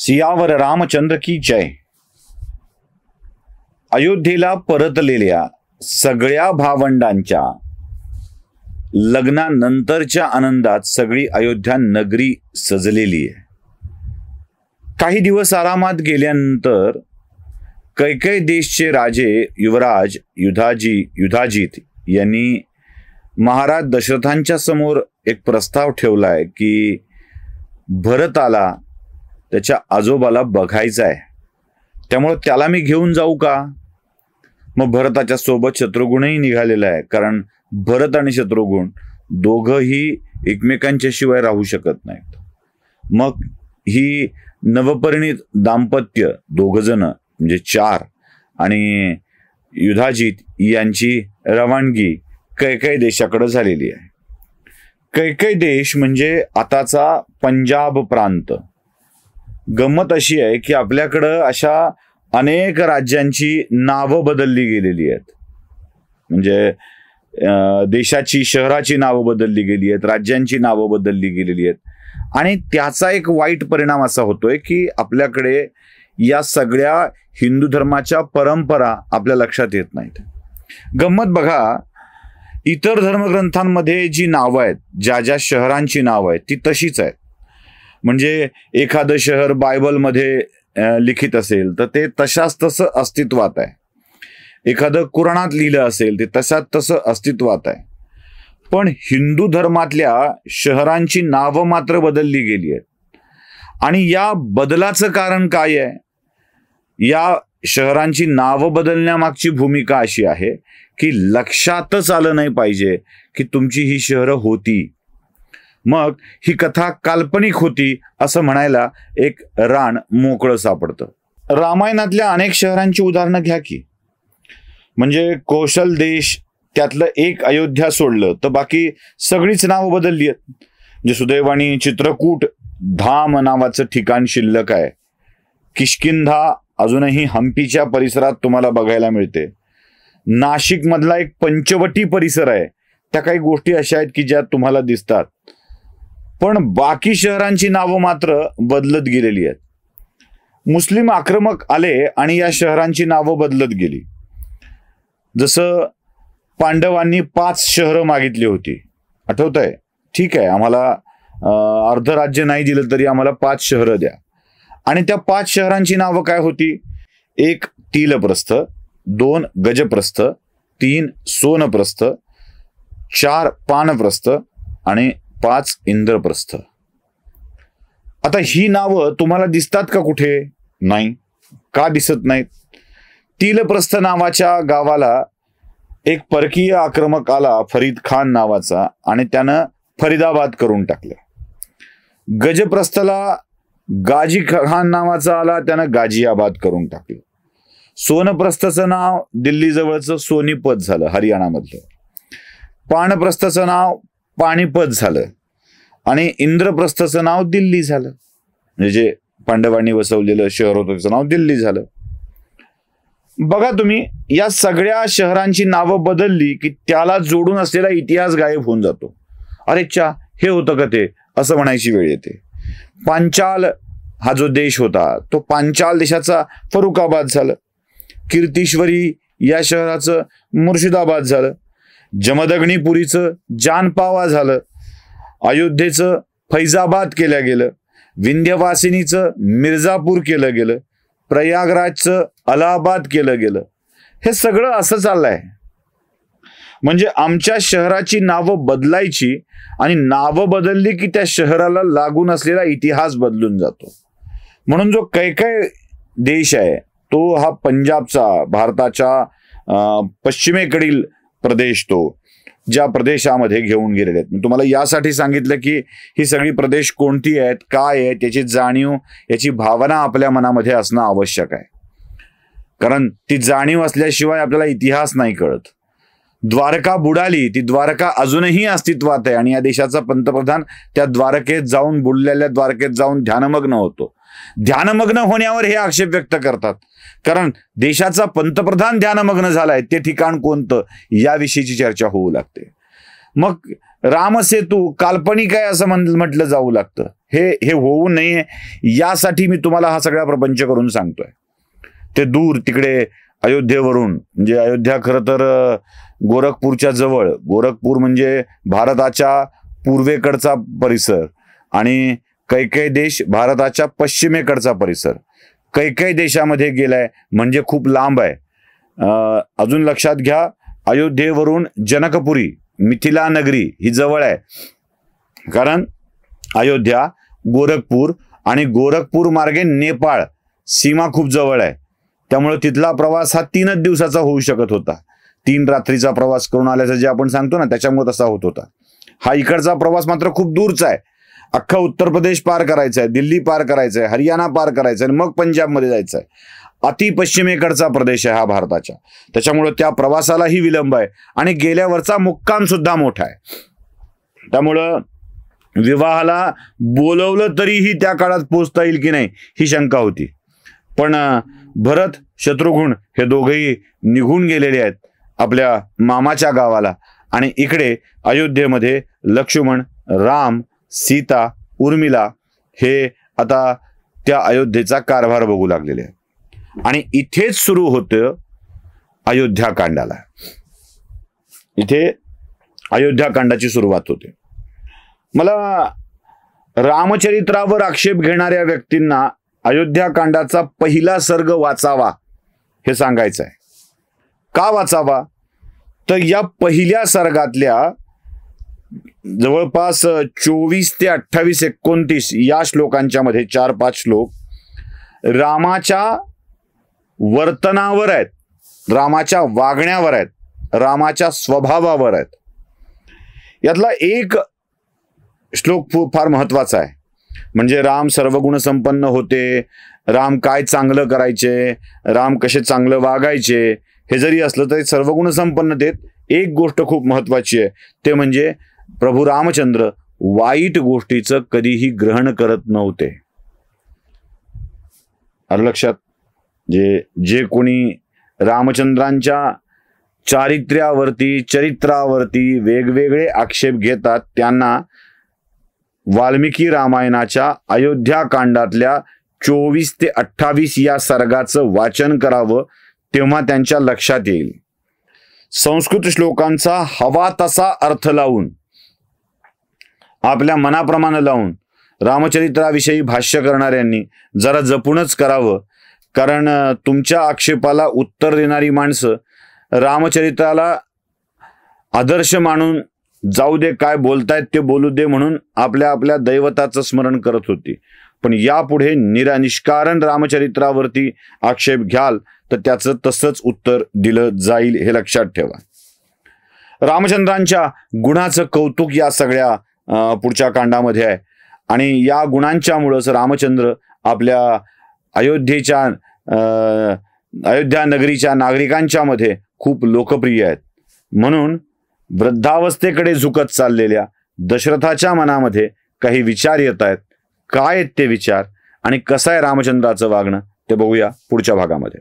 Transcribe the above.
सियावर रामचंद्र की जय. अयोध्येला परतलेल्या सगळ्या भावंडांच्या लग्नानंतरच्या आनंदात सगळी अयोध्या नगरी सजलेली आहे. काही दिवस आरामात गेल्यानंतर कैकय देशचे राजे युवराज युधाजित यांनी महाराज दशरथांच्या समोर एक प्रस्ताव ठेवलाय की भरताला त्याच्या आजोबाला बघायचं आहे, त्यामुळे त्याला मी घेऊन जाऊ का. मग भरताच्या सोबत शत्रुघ्नही निघालेला आहे, कारण भरत आणि शत्रुघ्न दोघंही एकमेकांच्या शिवाय राहू शकत नाहीत. मग ही नवपरिणित दाम्पत्य दोघजण म्हणजे 4 आणि युधाजित यांची रवानगी कैकय देशाकडे झालेली आहे. कैकय देश म्हणजे आताचा पंजाब प्रांत. गंमत अशी आहे की आपल्याकडं अशा अनेक राज्यांची नावं बदलली गेलेली आहेत. म्हणजे देशाची शहराची नावं बदलली गेली आहेत, राज्यांची नावं बदलली गेलेली आहेत. आणि त्याचा एक वाईट परिणाम असा होतोय की आपल्याकडे या सगळ्या हिंदू धर्माच्या परंपरा आपल्या लक्षात येत नाहीत. गंमत बघा, इतर धर्मग्रंथांमध्ये जी नावं आहेत, ज्या ज्या शहरांची नावं आहेत ती तशीच आहेत. म्हणजे एखादं शहर बायबलमध्ये लिखित असेल तर ते तशाच तसं अस्तित्वात आहे. एखादं कुराणात लिहिलं असेल ते तशाच तसं अस्तित्वात आहे. पण हिंदू धर्मातल्या शहरांची नावं मात्र बदलली गेली आहेत. आणि या बदलाचं कारण काय आहे? या शहरांची नावं बदलण्यामागची भूमिका अशी आहे की लक्षातच आलं नाही पाहिजे की तुमची ही शहरं होती. मग ही कथा काल्पनिक होती असं म्हणायला एक रान मोकळं सापडतं. रामायणातल्या अनेक शहरांची उदाहरणं घ्या की. म्हणजे कौशल देश त्यातलं एक अयोध्या सोडलं तर बाकी सगळीच नावं बदलली आहेत. म्हणजे सुदैवाने चित्रकूट धाम नावाचं ठिकाण शिल्लक आहे. किष्किंधा अजूनही हम्पीच्या परिसरात तुम्हाला बघायला मिळते. नाशिक मधला एक पंचवटी परिसर आहे, त्या काही गोष्टी अशा आहेत की ज्या तुम्हाला दिसतात. पण बाकी शहरांची नावं मात्र बदलत गेलेली आहेत. मुस्लिम आक्रमक आले आणि या शहरांची नावं बदलत गेली. जसं पांडवांनी 5 शहरं मागितली होती, आठवत आहे? ठीक आहे, आम्हाला अर्ध राज्य नाही दिलं तरी आम्हाला 5 शहरं द्या. आणि त्या 5 शहरांची नावं काय होती? 1 तिलप्रस्थ, 2 गजप्रस्थ, 3 सोनप्रस्थ, 4 पानप्रस्थ आणि 5 इंद्रप्रस्थ. आता ही नावं तुम्हाला दिसतात का कुठे? नाही. का दिसत नाहीत? तिलप्रस्थ नावाच्या गावाला एक परकीय आक्रमक आला, फरीद खान नावाचा, आणि त्यानं फरीदाबाद करून टाकलं. गजप्रस्थला गाजी खान नावाचा आला, त्यानं गाजियाबाद करून टाकलं. सोनप्रस्थचं नाव दिल्ली जवळचं सोनीपत झालं, हरियाणामधलं. पानप्रस्थचं नाव पाणीपत झालं आणि इंद्रप्रस्थचं नाव दिल्ली झालं. म्हणजे जे पांडवांनी वसवलेलं शहर होतं त्याचं नाव दिल्ली झालं. बघा तुम्ही, या सगळ्या शहरांची नावं बदलली की त्याला जोडून असलेला इतिहास गायब होऊन जातो. अरे चा, हे होतं का ते, असं म्हणायची वेळ येते. पांचाल हा जो देश होता तो पांचाल देशाचा फरुखाबाद झालं. कीर्तीश्वरी या शहराचं मुर्शिदाबाद झालं. जमदग्नीपुरीचं जानपावा झालं. अयोध्येचं फैजाबाद केलं गेलं. विंध्यवासिनीचं मिर्झापूर केलं गेलं. प्रयागराजचं अलाहाबाद केलं गेलं. हे सगळं असं चाललंय. म्हणजे आमच्या शहराची नावं बदलायची आणि नावं बदलली की त्या शहराला लागून असलेला इतिहास बदलून जातो. म्हणून जो कैकय देश आहे तो हा पंजाबचा, भारताच्या पश्चिमेकडील प्रदेश, तो ज्या प्रदेशामध्ये घेऊन गेलेले आहेत. मी तुम्हाला यासाठी सांगितलं की ही सगळी प्रदेश कोणती आहेत, काय आहे, त्याची जाणीव, याची भावना आपल्या मनामध्ये असणं आवश्यक आहे. कारण ती जाणीव असल्याशिवाय आपल्याला इतिहास नाही कळत. द्वारका बुडाली, ती द्वारका अजूनही अस्तित्वात आहे आणि या देशाचा पंतप्रधान त्या द्वारकेत जाऊन, बुडलेल्या द्वारकेत जाऊन ध्यानमग्न होतो. ध्यानमग्न होण्यावर हे आक्षेप व्यक्त करतात, कारण देशाचा पंतप्रधान ध्यानमग्न झालाय, ते ठिकाण कोणतं याविषयीची चर्चा होऊ लागते. मग रामसेतू काल्पनिक आहे असं म्हटलं जाऊ लागतं. हे होऊ नये यासाठी मी तुम्हाला हा सगळा प्रपंच करून सांगतोय. ते दूर तिकडे अयोध्येवरून, म्हणजे अयोध्या खरं तर गोरखपूरच्या जवळ, गोरखपूर म्हणजे भारताच्या पूर्वेकडचा परिसर आणि काही देश भारताच्या पश्चिमेकडचा परिसर. काही देशामध्ये गेलाय म्हणजे खूप लांब आहे. अजून लक्षात घ्या, अयोध्येवरून जनकपुरी, मिथिला नगरी ही जवळ आहे. कारण अयोध्या, गोरखपूर आणि गोरखपूर मार्गे नेपाळ सीमा खूप जवळ आहे. त्यामुळे तिथला प्रवास हा 3च दिवसाचा होऊ शकत होता. 3 रात्रीचा प्रवास करून आल्याचं जे आपण सांगतो ना, त्याच्यामुळे तसा होत होता. हा इकडचा प्रवास मात्र खूप दूरचा आहे. अख्खा उत्तर प्रदेश पार करायचा आहे, दिल्ली पार करायचं आहे, हरियाणा पार करायचं आहे, मग पंजाबमध्ये जायचं आहे. अति पश्चिमेकडचा प्रदेश आहे हा भारताच्या. त्याच्यामुळे त्या प्रवासालाही विलंब आहे आणि गेल्यावरचा मुक्काम सुद्धा मोठा आहे. त्यामुळं विवाहाला बोलवलं तरीही त्या काळात पोचता येईल की नाही ही शंका होती. पण भरत, शत्रुघ्न हे दोघेही निघून गेलेले आहेत आपल्या मामाच्या गावाला आणि इकडे अयोध्येमध्ये लक्ष्मण, राम, सीता, उर्मिला हे आता त्या अयोध्येचा कारभार बघू लागलेले आहेत. आणि इथेच सुरू होतं अयोध्याकांडाला. इथे अयोध्याकांडाची सुरुवात होते. मला रामचरित्रावर आक्षेप घेणाऱ्या व्यक्तींना अयोध्याकांडाचा पहिला सर्ग वाचावा हे सांगायचं आहे. का वाचावा? तर या पहिल्या सर्गातल्या जवळपास 24 ते 28, 29 या श्लोकांच्या मध्ये 4-5 श्लोक रामाच्या वर्तनावर आहेत, रामाच्या वागण्यावर आहेत, रामाच्या स्वभावावर आहेत. यातला एक श्लोक फार महत्वाचा आहे. म्हणजे राम सर्वगुण संपन्न होते, राम काय चांगलं करायचे, राम कसे चांगलं वागायचे, हे जरी असलं तरी सर्वगुण संपन्नतेत एक गोष्ट खूप महत्वाची आहे. ते म्हणजे प्रभू रामचंद्र वाईट गोष्टीचं कधीही ग्रहण करत नव्हते. आलं लक्षात? जे कोणी रामचंद्रांच्या चरित्रावरती वेगवेगळे आक्षेप घेतात त्यांना वाल्मिकी रामायणाच्या अयोध्याकांडातल्या 24 ते 28 या सर्गाचं वाचन करावं, तेव्हा त्यांच्या लक्षात येईल. संस्कृत श्लोकांचा हवा तसा अर्थ लावून, आपल्या मनाप्रमाणे लावून रामचरित्राविषयी भाष्य करणाऱ्यांनी जरा जपूनच करावं. कारण तुमच्या आक्षेपाला उत्तर देणारी माणसं रामचरित्राला आदर्श मानून जाऊ दे, काय बोलतायत ते बोलू दे म्हणून आपल्या दैवताचं स्मरण करत होती. पण यापुढे निष्कारण रामचरित्रावरती आक्षेप घ्याल तर त्याचं तसंच उत्तर दिलं जाईल, हे लक्षात ठेवा. रामचंद्रांच्या गुणाचं कौतुक या सगळ्या पुढच्या कांडामध्ये आहे आणि या गुणांच्यामुळंच रामचंद्र आपल्या अयोध्या नगरीच्या नागरिकांच्या मध्ये खूप लोकप्रिय आहेत. म्हणून वृद्धावस्थेकडे झुकत चाललेल्या दशरथाच्या मनामध्ये काही विचार येत आहेत. काय आहेत ते विचार आणि कसं आहे रामचंद्राचं वागणं ते बघूया पुढच्या भागामध्ये.